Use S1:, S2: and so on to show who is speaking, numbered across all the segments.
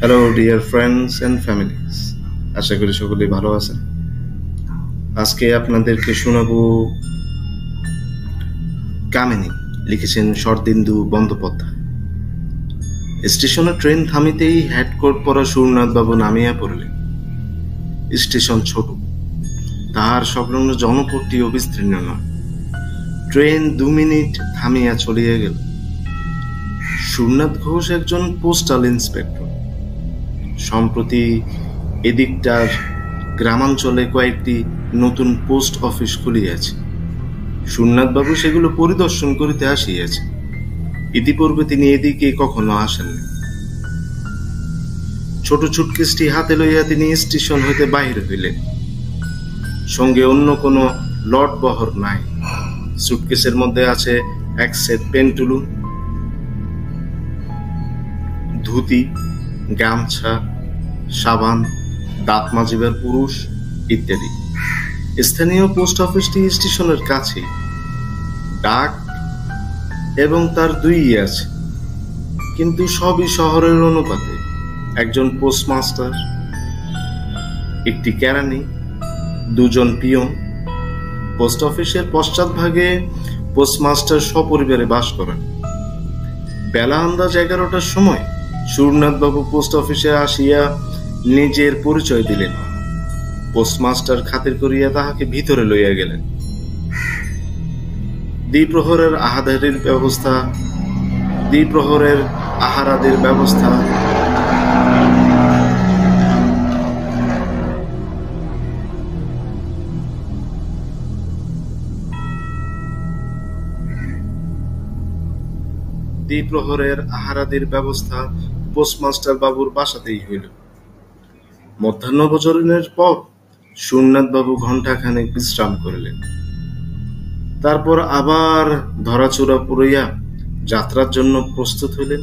S1: Hello dear friends and families, আশা করি সকলেই ভালো আছেন। আজকে আপনাদেরকে শোনাবো কামিনী, লিখেছেন শরদিন্দু বন্দ্যোপাধ্যায়। স্টেশনে ট্রেন থামিতেই হেডকোট পরা সুরনাথবাবু নামিয়া পড়লেন। স্টেশন ছোট, তাহার সংলগ্ন জনপদটিও বিস্তীর্ণ নয়। ট্রেন 2 মিনিট থামিয়া চলিয়া গেল। সুরনাথ ঘোষ একজন পোস্টাল ইন্সপেক্টর। সম্প্রতি এদিকটার গ্রামাঞ্চলে কয়েকটি নতুন পোস্ট অফিস খুলিয়াছে। সুরনাথবাবু সেগুলো পরিদর্শন করিতে আসিয়াছে। ইতিপূর্বে তিনি এদিকে কখনো আসেননি। ছোট সুটকেসটি হাতে লইয়া তিনি স্টেশন হইতে বাহির হইলেন। সঙ্গে অন্য কোনো লটবহর নাই। সুটকেসের মধ্যে আছে এক সেট পেন্টুলুন, ধুতি, গামছা, সাবান, দাঁত মাজিবার পুরুষ ইত্যাদি। স্থানীয় পোস্ট অফিসটি স্টেশনের কাছেই। ডাক এবং তার 2 আছে, কিন্তু সবই শহরের অনুপাতে। একজন পোস্টমাস্টার, একটি কেরানি, 2 জন পিয়ন। পোস্ট অফিসের পশ্চাৎভাগে পোস্টমাস্টার সপরিবারে বাস করেন। বেলা আন্দাজ 11টার সময় সুরনাথবাবু পোস্ট অফিসে আসিয়া নিজের পরিচয় দিলেন। পোস্টমাস্টার খাতির করিয়া তাহাকে ভিতরে লইয়া গেলেন। দ্বিপ্রহরের আহারাদির ব্যবস্থা পোস্টমাস্টার বাবুর বাসাতেই হইল। মধ্যাহ্নভোজনের পর সুরনাথবাবু ঘণ্টাখানেক বিশ্রাম করিলেন। তারপর আবার ধরাচূড়া পড়িয়া যাত্রার জন্য প্রস্তুত হইলেন।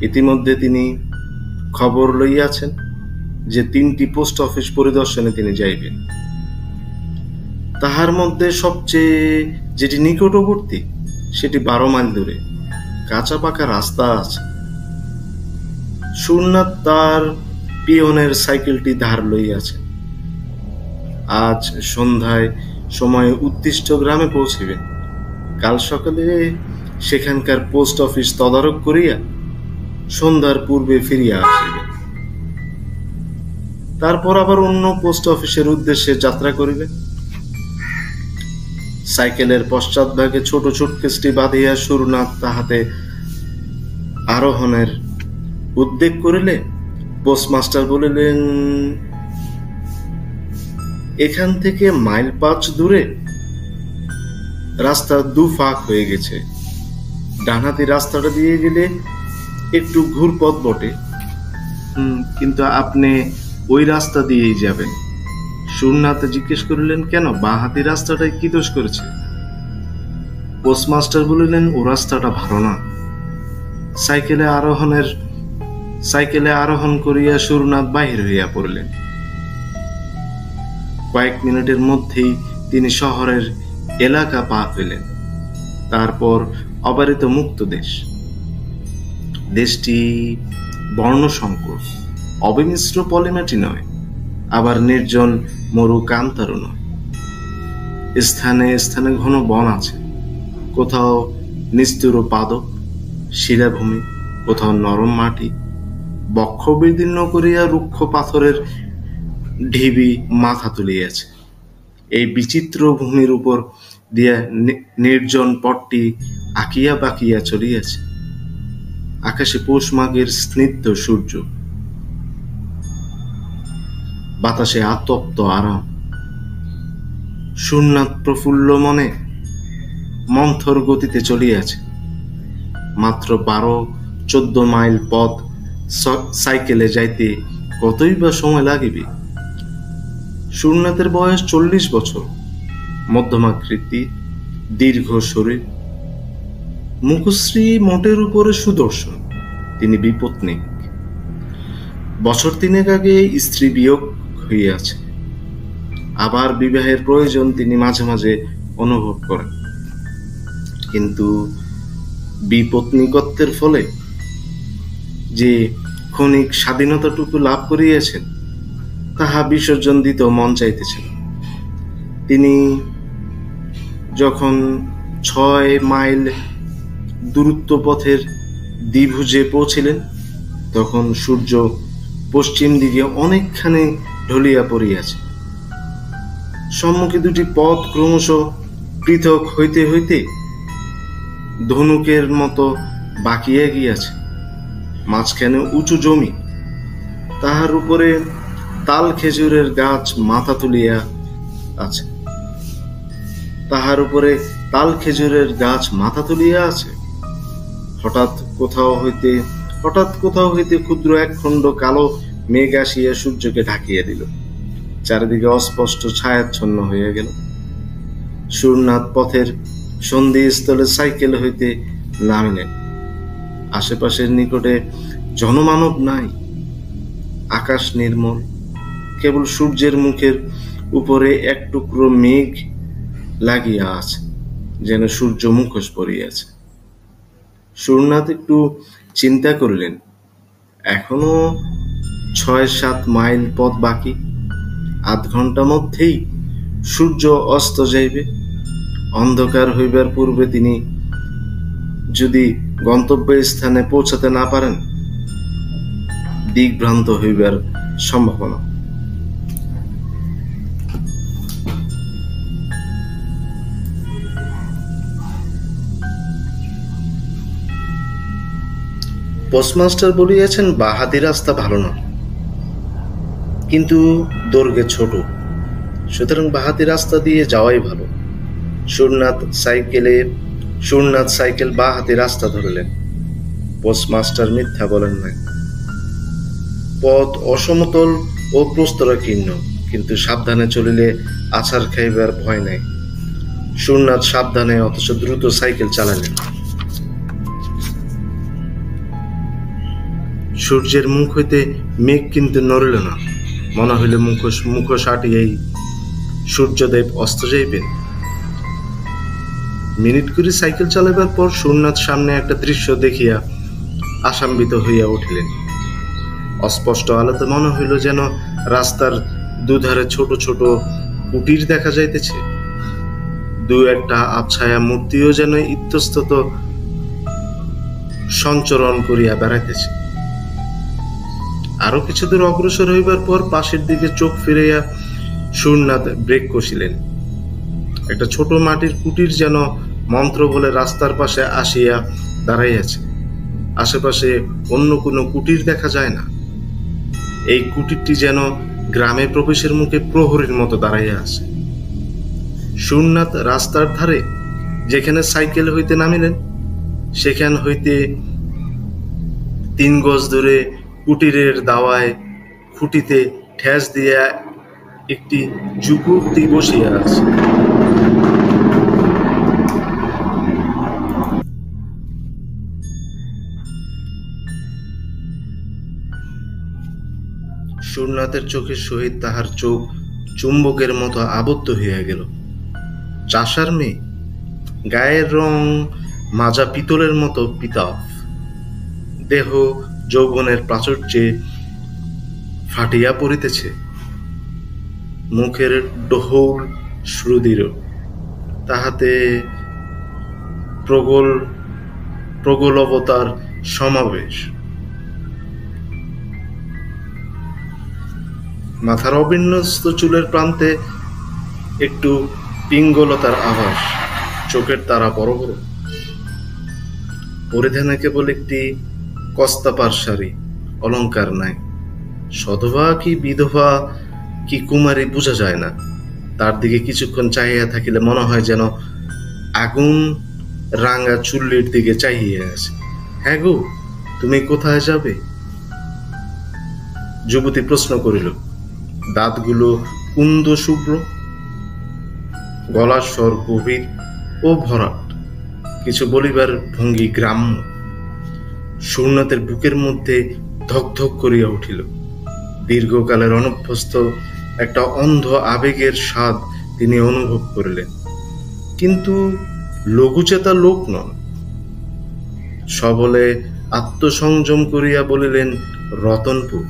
S1: ইতিমধ্যে তিনি খবর লইয়াছেন যে 3টি পোস্ট অফিস পরিদর্শনে তিনি যাইবেন। তাহার মধ্যে সবচেয়ে যেটি নিকটবর্তী সেটি 12 মাইল দূরে। কাঁচা পাকা রাস্তা আছে। সুরনাথ তার পিয়নের সাইকেলটি ধার লইয়াছেন। আজ সন্ধ্যায় সময়ে উদ্দিষ্ট গ্রামে পৌঁছিবেন। কাল সকালে সেখানকার পোস্ট অফিস তদারক করিয়া সন্ধ্যার পূর্বে ফিরিয়া আসিবেন। তারপর আবার অন্য পোস্ট অফিসের উদ্দেশ্যে যাত্রা করিবেন। সাইকেলের পশ্চাৎভাগে ছোট সুটকেসটি বাঁধিয়া সুরনাথ তাহাতে আরোহণের উদ্যোগ করিলে পোস্টমাস্টার বলিলেন, এখান থেকে মাইল 5 দূরে রাস্তা 2 ফাঁক হয়ে গেছে। ডানহাতি রাস্তাটা দিয়ে গেলে একটু ঘুরপথ বটে, কিন্তু আপনি ওই রাস্তা দিয়েই যাবেন। সুরনাথ জিজ্ঞেস করিলেন, কেন, বাঁহাতি রাস্তাটাই কি দোষ করেছে? পোস্টমাস্টার বলিলেন, ও রাস্তাটা ভালো না। সাইকেলে আরোহণ করিয়া সুরনাথ বাহির হইয়া পড়লেন। কয়েক মিনিটের মধ্যেই তিনি শহরের এলাকা পা হইলেন। তারপর অবারিত মুক্ত দেশ। দেশটি বর্ণসংকর, অবিমিশ্র পলিমাটি নয়, আবার নির্জন মরু কান্তারও নয়। স্থানে স্থানে ঘন বন আছে। কোথাও নিস্তুর পাদপ শিলাভূমি, কোথাও নরম মাটি, বক্ষ বিদীর্ণ করিয়া রুক্ষ পাথরের ঢিবি মাথা তুলিয়াছে। এই বিচিত্র ভূমির উপর দিয়া নির্জন পটটি আঁকিয়া বাঁকিয়া চলিয়াছে। আকাশে পৌষ মাঘের স্নিগ্ধ সূর্য, বাতাসে আতপ্ত আরাম। সুরনাথ প্রফুল্ল মনে মন্থর গতিতে চলিয়াছে। মাত্র 12-14 মাইল পথ সাইকেলে যাইতে কতই বা সময় লাগিবে। সুরনাথের বয়স 40 বছর। মধ্যমাকৃতি, দীর্ঘ শরীর, মুখশ্রী মোটের উপরে সুদর্শন। তিনি বিপত্নিক। বছর 3 আগে স্ত্রী বিয়োগ হইয়াছে। আবার বিবাহের প্রয়োজন তিনি মাঝে মাঝে অনুভব করেন, কিন্তু বিপত্নিকত্বের ফলে যে ক্ষণিক স্বাধীনতাটুকু লাভ করিয়াছেন তাহা বিসর্জন দিতেও মন চাইতেছিল। তিনি যখন 6 মাইল দূরত্ব পথের দ্বিভুজে পৌঁছিলেন তখন সূর্য পশ্চিম দিকে অনেকখানি ঢলিয়া পড়িয়াছে। সম্মুখে দুটি পথ ক্রমশ পৃথক হইতে হইতে ধনুকের মতো বাঁকিয়া গিয়াছে। মাঝখানে উঁচু জমি, তাহার উপরে তাল খেজুরের গাছ মাথা তুলিয়া আছে। হঠাৎ কোথাও হইতে ক্ষুদ্র এক খণ্ড কালো মেঘ আসিয়া সূর্যকে ঢাকিয়া দিল। চারিদিকে অস্পষ্ট ছায়াচ্ছন্ন হইয়া গেল। সুরনাথ পথের সন্ধিস্থলে সাইকেল হইতে নামিলেন। আশেপাশের নিকটে জনমানব নাই। আকাশ নির্মল, কেবল সূর্যের মুখের উপরে এক টুকরো মেঘ লাগিয়া আছে, যেন সূর্য মুখোশ পরিয়াছে। সুরনাথ একটু চিন্তা করিলেন, এখনো 6-7 মাইল পথ বাকি। আধ ঘন্টা মধ্যেই সূর্য অস্ত যাইবে। অন্ধকার হইবার পূর্বে তিনি যদি গন্তব্যস্থানে পৌঁছাতে না পারেন, দিকভ্রান্ত হইবার সম্ভাবনা। পোস্টমাস্টার বলিয়াছেন বাহাতি রাস্তা ভালো না, কিন্তু দৈর্ঘ্যে ছোট, সুতরাং বাহাতি রাস্তা দিয়ে যাওয়াই ভালো। সুরনাথ সাইকেল বাহাতি রাস্তা ধরলেন। পোস্টমাস্টার মিথ্যা বলেন নাই। পথ অসমতল ও প্রস্তরকীর্ণ, কিন্তু সাবধানে চলিলে আছাড় খাইবার ভয় নাই। সুরনাথ সাবধানে অথচ দ্রুত সাইকেল চালালেন। সূর্যের মুখ হইতে মেঘ কিন্তু নড়িল না। মনে হইল মুখোশ আটিয়াই সূর্যদেব অস্ত যাইবেন। মিনিট করে সাইকেল চালাইবার পর সুরনাথ সামনে একটা দৃশ্য দেখিয়া আশাম্বিত হইয়া উঠিলেন। অস্পষ্ট আলোতে মনে হইল যেন রাস্তার দুধারে ছোট ছোট কুটির দেখা যাইতেছে। দু একটা আবছায়া মূর্তিও যেন ইতস্তত সঞ্চরণ করিয়া বেড়াইতেছে। আরো কিছু দূর অগ্রসর হইবার পর পাশের দিকে চোখ ফিরাইয়া সুরনাথ ব্রেক কষিলেন। একটা ছোট মাটির কুটির যেন মন্ত্র বলে রাস্তার পাশে আসিয়া দাঁড়াইয়াছে। আশেপাশে অন্য কোনো কুটির দেখা যায় না। এই কুটিরটি যেন গ্রামে প্রবেশের মুখে প্রহরীর মতো দাঁড়াইয়া আছে। সুরনাথ রাস্তার ধারে যেখানে সাইকেল হইতে নামিলেন, সেখান হইতে 3 গজ দূরে কুটিরের দাওয়ায় খুঁটিতে ঠেস দিয়া একটি যুবতী বসিয়া আছে। সুরনাথের চোখের সহিত তাহার চোখ চুম্বকের মতো আবদ্ধ হইয়া গেল। চাষার মেয়ে, গায়ের রং মাজা পিতলের মতো পিতাভ, দেহ যৌবনের প্রাচুর্যে ফাটিয়া পড়িতেছে। মুখের ডহল শ্রুদীর, তাহাতে প্রগলবতার সমাবেশ। মাথার অবিন্যস্ত চুলের প্রান্তে একটু পিঙ্গলতার আভাস। চোখের তারা বড় বড়। পরিধানে কেবল একটি কস্তাপার শাড়ি, অলঙ্কার নাই। সধবা কি বিধবা কি কুমারী বোঝা যায় না। তার দিকে কিছুক্ষণ চাহিয়া থাকিলে মনে হয় যেন আগুন রাঙা চুল্লির দিকে চাহিয়া আছে। হ্যাঁ গো, তুমি কোথায় যাবে? যুবতী প্রশ্ন করিল। দাঁতগুলো কুন্দ শুভ্র, গলার স্বর গভীর ও ভরাট, কিছু বলিবার ভঙ্গি গ্রাম্য। সুরনাথের বুকের মধ্যে ধকধক করিয়া উঠিল। দীর্ঘকালের অনভ্যস্ত একটা অন্ধ আবেগের স্বাদ তিনি অনুভব করিলেন, কিন্তু লঘুচেতা লোক নন। সবলে আত্মসংযম করিয়া বলিলেন, রতনপুর।